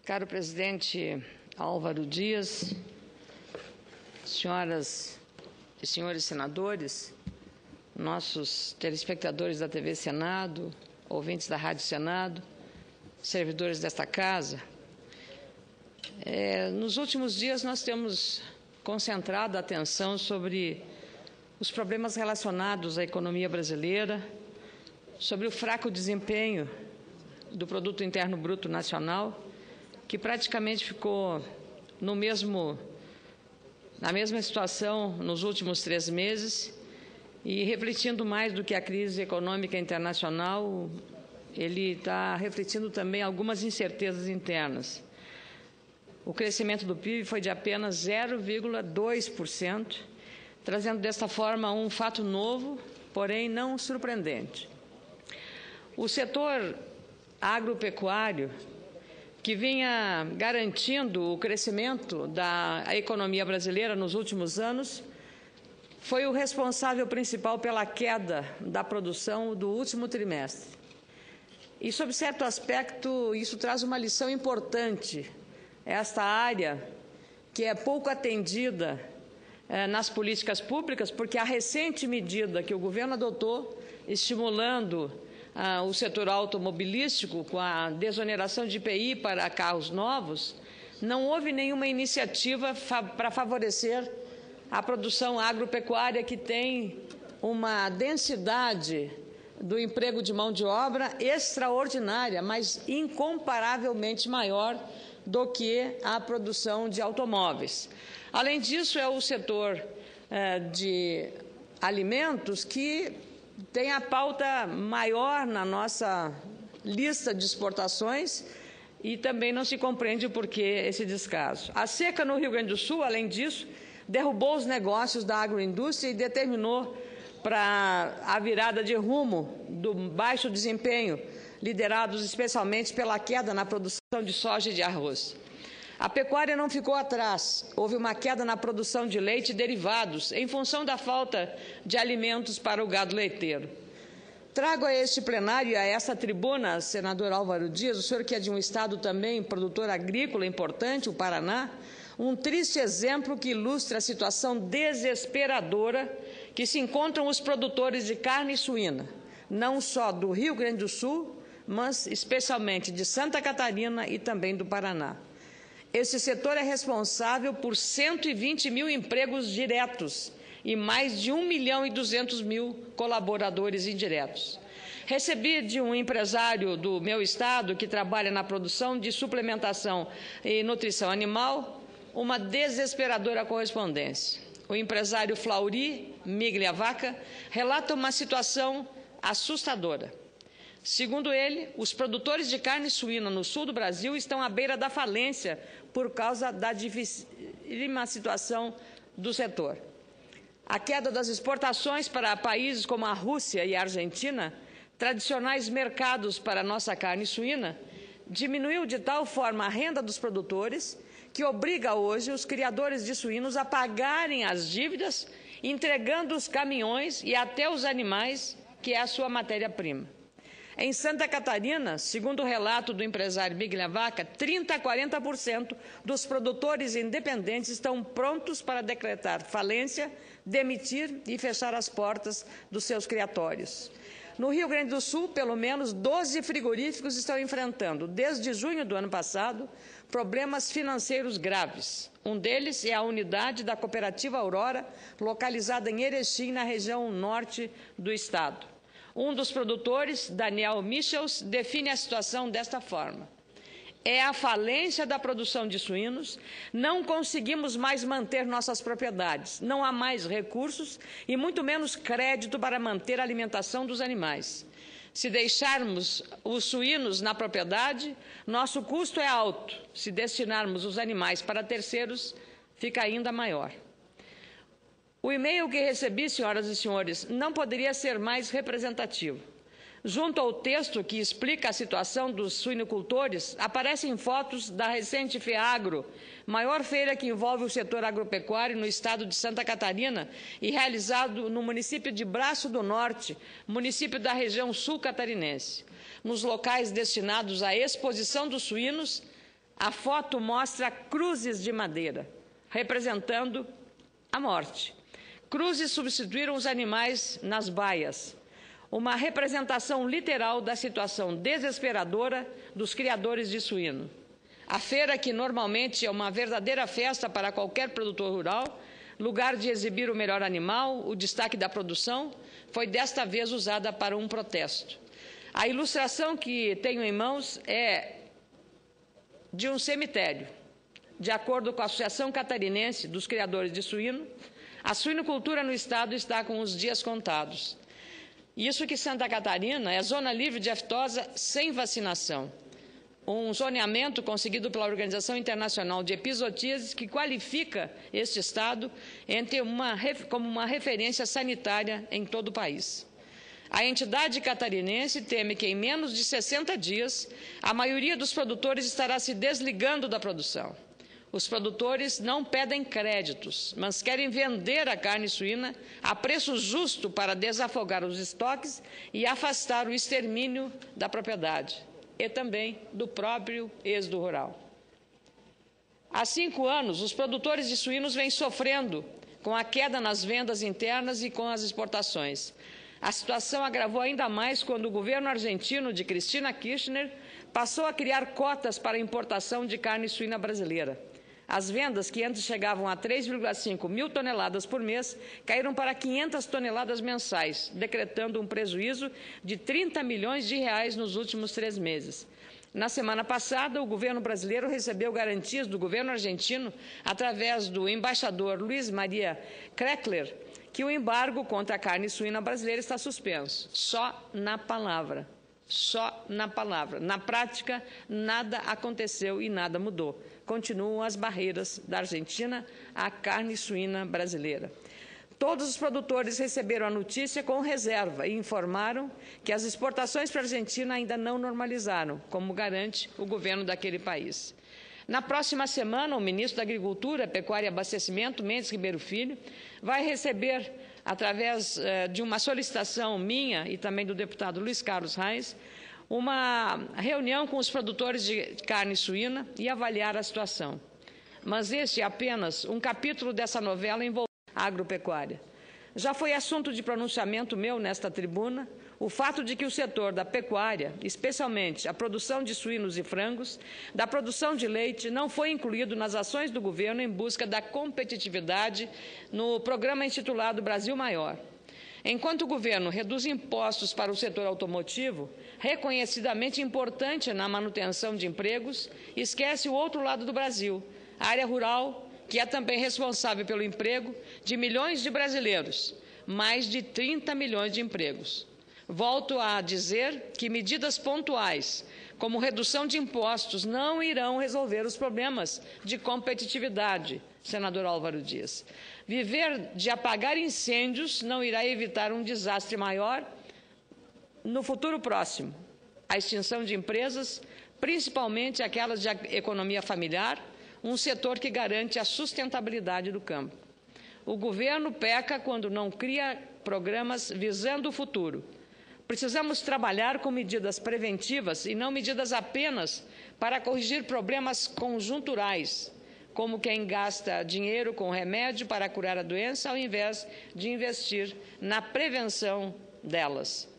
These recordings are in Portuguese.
Caro presidente Álvaro Dias, senhoras e senhores senadores, nossos telespectadores da TV Senado, ouvintes da Rádio Senado, servidores desta casa, nos últimos dias nós temos concentrado a atenção sobre os problemas relacionados à economia brasileira, sobre o fraco desempenho do Produto Interno Bruto Nacional, que praticamente ficou na mesma situação nos últimos 3 meses, e refletindo mais do que a crise econômica internacional, ele está refletindo também algumas incertezas internas. O crescimento do PIB foi de apenas 0,2%, trazendo desta forma um fato novo, porém não surpreendente. O setor agropecuário, que vinha garantindo o crescimento da economia brasileira nos últimos anos, foi o responsável principal pela queda da produção do último trimestre. E, sob certo aspecto, isso traz uma lição importante. Esta área, que é pouco atendida nas políticas públicas, porque a recente medida que o governo adotou, estimulando o setor automobilístico, com a desoneração de IPI para carros novos, não houve nenhuma iniciativa para favorecer a produção agropecuária, que tem uma densidade do emprego de mão de obra extraordinária, mas incomparavelmente maior do que a produção de automóveis. Além disso, é o setor de alimentos que tem a pauta maior na nossa lista de exportações, e também não se compreende por que esse descaso. A seca no Rio Grande do Sul, além disso, derrubou os negócios da agroindústria e determinou para a virada de rumo do baixo desempenho, liderados especialmente pela queda na produção de soja e de arroz. A pecuária não ficou atrás. Houve uma queda na produção de leite e derivados, em função da falta de alimentos para o gado leiteiro. Trago a este plenário e a esta tribuna, senador Álvaro Dias, o senhor que é de um estado também produtor agrícola importante, o Paraná, um triste exemplo que ilustra a situação desesperadora que se encontram os produtores de carne suína, não só do Rio Grande do Sul, mas especialmente de Santa Catarina e também do Paraná. Esse setor é responsável por 120 mil empregos diretos e mais de 1.200.000 colaboradores indiretos. Recebi de um empresário do meu estado, que trabalha na produção de suplementação e nutrição animal, uma desesperadora correspondência. O empresário Flaury Migliavaca relata uma situação assustadora. Segundo ele, os produtores de carne suína no sul do Brasil estão à beira da falência por causa da dificílima situação do setor. A queda das exportações para países como a Rússia e a Argentina, tradicionais mercados para a nossa carne suína, diminuiu de tal forma a renda dos produtores que obriga hoje os criadores de suínos a pagarem as dívidas, entregando os caminhões e até os animais, que é a sua matéria-prima. Em Santa Catarina, segundo o relato do empresário Migliavaca, 30% a 40% dos produtores independentes estão prontos para decretar falência, demitir e fechar as portas dos seus criatórios. No Rio Grande do Sul, pelo menos 12 frigoríficos estão enfrentando, desde junho do ano passado, problemas financeiros graves. Um deles é a unidade da cooperativa Aurora, localizada em Erechim, na região norte do estado. Um dos produtores, Daniel Michels, define a situação desta forma: é a falência da produção de suínos, não conseguimos mais manter nossas propriedades, não há mais recursos e muito menos crédito para manter a alimentação dos animais. Se deixarmos os suínos na propriedade, nosso custo é alto. Se destinarmos os animais para terceiros, fica ainda maior. O e-mail que recebi, senhoras e senhores, não poderia ser mais representativo. Junto ao texto que explica a situação dos suinocultores, aparecem fotos da recente FEAGRO, maior feira que envolve o setor agropecuário no estado de Santa Catarina e realizado no município de Braço do Norte, município da região sul catarinense. Nos locais destinados à exposição dos suínos, A foto mostra cruzes de madeira, representando a morte. Cruzes substituíram os animais nas baias, uma representação literal da situação desesperadora dos criadores de suíno. A feira, que normalmente é uma verdadeira festa para qualquer produtor rural, lugar de exibir o melhor animal, o destaque da produção, foi desta vez usada para um protesto. A ilustração que tenho em mãos é de um cemitério. De acordo com a Associação Catarinense dos Criadores de Suíno, a suinocultura no estado está com os dias contados. Isso que Santa Catarina é zona livre de aftosa sem vacinação. Um zoneamento conseguido pela Organização Internacional de Epizootias que qualifica este estado como uma referência sanitária em todo o país. A entidade catarinense teme que, em menos de 60 dias, a maioria dos produtores estará se desligando da produção. Os produtores não pedem créditos, mas querem vender a carne suína a preço justo para desafogar os estoques e afastar o extermínio da propriedade e também do próprio êxodo rural. Há 5 anos, os produtores de suínos vêm sofrendo com a queda nas vendas internas e com as exportações. A situação agravou ainda mais quando o governo argentino de Cristina Kirchner passou a criar cotas para a importação de carne suína brasileira. As vendas, que antes chegavam a 3,5 mil toneladas por mês, caíram para 500 toneladas mensais, decretando um prejuízo de 30 milhões de reais nos últimos 3 meses. Na semana passada, o governo brasileiro recebeu garantias do governo argentino, através do embaixador Luiz Maria Kreckler, que o embargo contra a carne suína brasileira está suspenso. Só na palavra. Só na palavra. Na prática, nada aconteceu e nada mudou. Continuam as barreiras da Argentina à carne suína brasileira. Todos os produtores receberam a notícia com reserva e informaram que as exportações para a Argentina ainda não normalizaram, como garante o governo daquele país. Na próxima semana, o ministro da Agricultura, Pecuária e Abastecimento, Mendes Ribeiro Filho, vai receber, através de uma solicitação minha e também do deputado Luiz Carlos Reis, uma reunião com os produtores de carne suína e avaliar a situação. Mas este é apenas um capítulo dessa novela envolvendo a agropecuária. Já foi assunto de pronunciamento meu nesta tribuna o fato de que o setor da pecuária, especialmente a produção de suínos e frangos, da produção de leite, não foi incluído nas ações do governo em busca da competitividade no programa intitulado Brasil Maior. Enquanto o governo reduz impostos para o setor automotivo, reconhecidamente importante na manutenção de empregos, esquece o outro lado do Brasil, a área rural, que é também responsável pelo emprego de milhões de brasileiros, mais de 30 milhões de empregos. Volto a dizer que medidas pontuais, como redução de impostos, não irão resolver os problemas de competitividade, senador Álvaro Dias. Viver de apagar incêndios não irá evitar um desastre maior no futuro próximo. A extinção de empresas, principalmente aquelas de economia familiar, um setor que garante a sustentabilidade do campo. O governo peca quando não cria programas visando o futuro. Precisamos trabalhar com medidas preventivas e não medidas apenas para corrigir problemas conjunturais, como quem gasta dinheiro com remédio para curar a doença ao invés de investir na prevenção delas.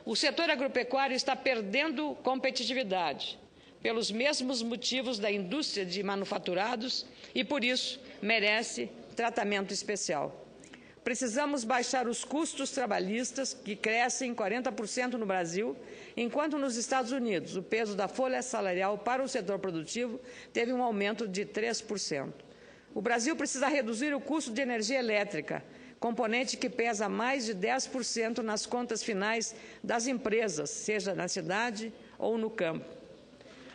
O setor agropecuário está perdendo competitividade pelos mesmos motivos da indústria de manufaturados e, por isso, merece tratamento especial. Precisamos baixar os custos trabalhistas, que crescem 40% no Brasil, enquanto nos Estados Unidos o peso da folha salarial para o setor produtivo teve um aumento de 3%. O Brasil precisa reduzir o custo de energia elétrica, componente que pesa mais de 10% nas contas finais das empresas, seja na cidade ou no campo.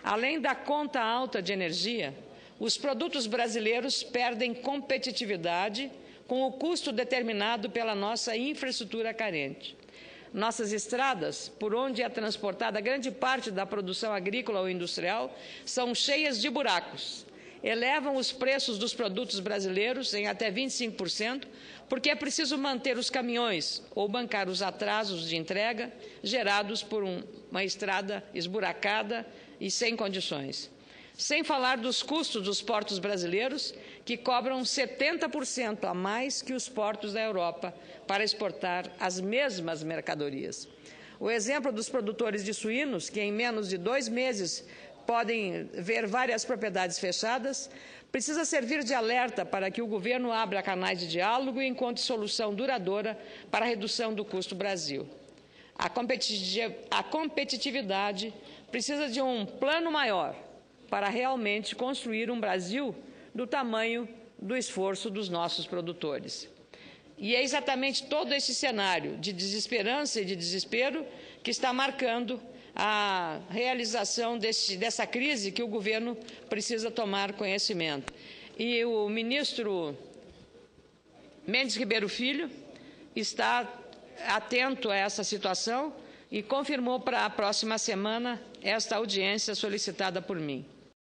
Além da conta alta de energia, os produtos brasileiros perdem competitividade com o custo determinado pela nossa infraestrutura carente. Nossas estradas, por onde é transportada grande parte da produção agrícola ou industrial, são cheias de buracos. Elevam os preços dos produtos brasileiros em até 25%, porque é preciso manter os caminhões ou bancar os atrasos de entrega gerados por uma estrada esburacada e sem condições. Sem falar dos custos dos portos brasileiros, que cobram 70% a mais que os portos da Europa para exportar as mesmas mercadorias. O exemplo dos produtores de suínos, que em menos de 2 meses podem ver várias propriedades fechadas, precisa servir de alerta para que o governo abra canais de diálogo e encontre solução duradoura para a redução do custo Brasil. A competitividade precisa de um plano maior para realmente construir um Brasil do tamanho do esforço dos nossos produtores. E é exatamente todo esse cenário de desesperança e de desespero que está marcando a realização dessa crise que o governo precisa tomar conhecimento. E o ministro Mendes Ribeiro Filho está atento a essa situação e confirmou para a próxima semana esta audiência solicitada por mim.